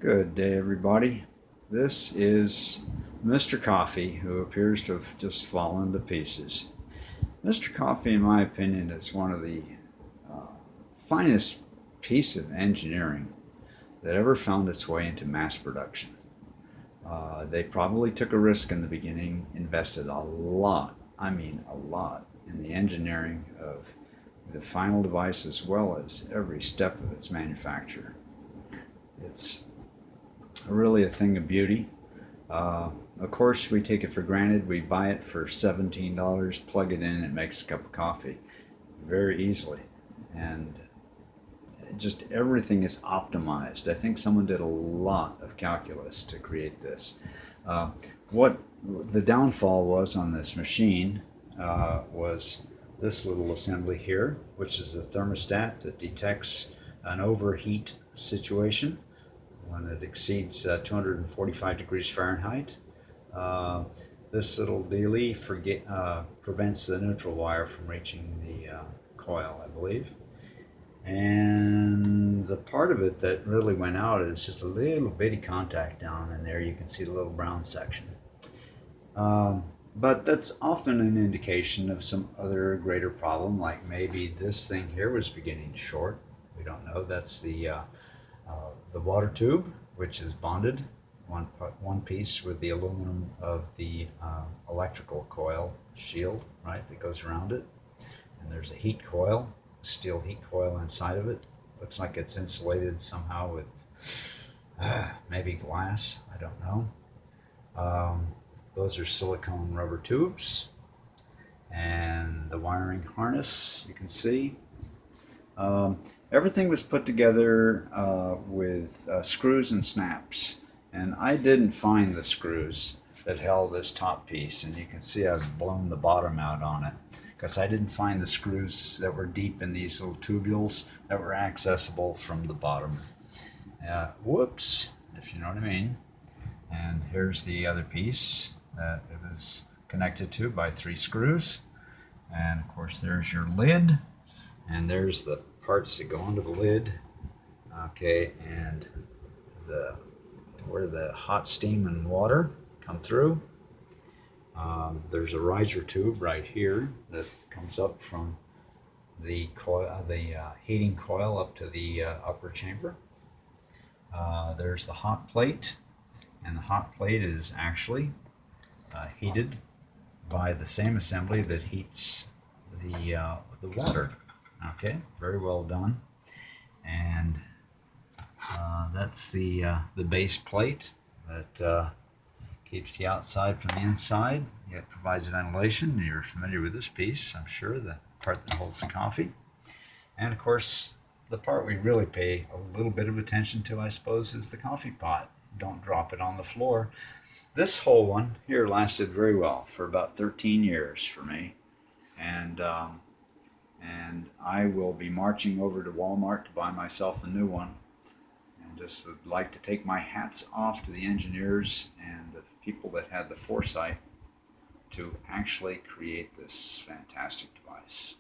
Good day, everybody. This is Mr. Coffee, who appears to have just fallen to pieces. Mr. Coffee, in my opinion, is one of the uh, finest pieces of engineering that ever found its way into mass production. They probably took a risk in the beginning, invested a lot, I mean a lot, in the engineering of the final device as well as every step of its manufacture. It's really a thing of beauty. Of course, we take it for granted. We buy it for $17, plug it in, it makes a cup of coffee very easily. And just everything is optimized. I think someone did a lot of calculus to create this. What the downfall was on this machine was this little assembly here, which is the thermostat that detects an overheat situation when it exceeds 245 degrees Fahrenheit. This little dealie prevents the neutral wire from reaching the coil, I believe. And the part of it that really went out is just a little bitty contact down in there. You can see the little brown section. But that's often an indication of some other greater problem, like maybe this thing here was beginning to short. We don't know. That's the water tube, which is bonded one piece with the aluminum of the electrical coil shield, right, that goes around it. And there's a heat coil, steel heat coil inside of it. Looks like it's insulated somehow with maybe glass, I don't know. Those are silicone rubber tubes, and the wiring harness you can see. Everything was put together with screws and snaps, and I didn't find the screws that held this top piece, and you can see I've blown the bottom out on it because I didn't find the screws that were deep in these little tubules that were accessible from the bottom. Whoops, if you know what I mean. And here's the other piece that it was connected to by 3 screws, and of course there's your lid, and there's the parts that go onto the lid, okay, and where the hot steam and water come through. There's a riser tube right here that comes up from the coil, the heating coil up to the upper chamber. There's the hot plate, and the hot plate is actually heated by the same assembly that heats the water. Okay, very well done. And that's the base plate that keeps the outside from the inside. It provides ventilation. You're familiar with this piece, I'm sure, the part that holds the coffee. And of course, the part we really pay a little bit of attention to, I suppose, is the coffee pot. Don't drop it on the floor. This whole one here lasted very well for about 13 years for me. And I will be marching over to Walmart to buy myself a new one. And just would like to take my hats off to the engineers and the people that had the foresight to actually create this fantastic device.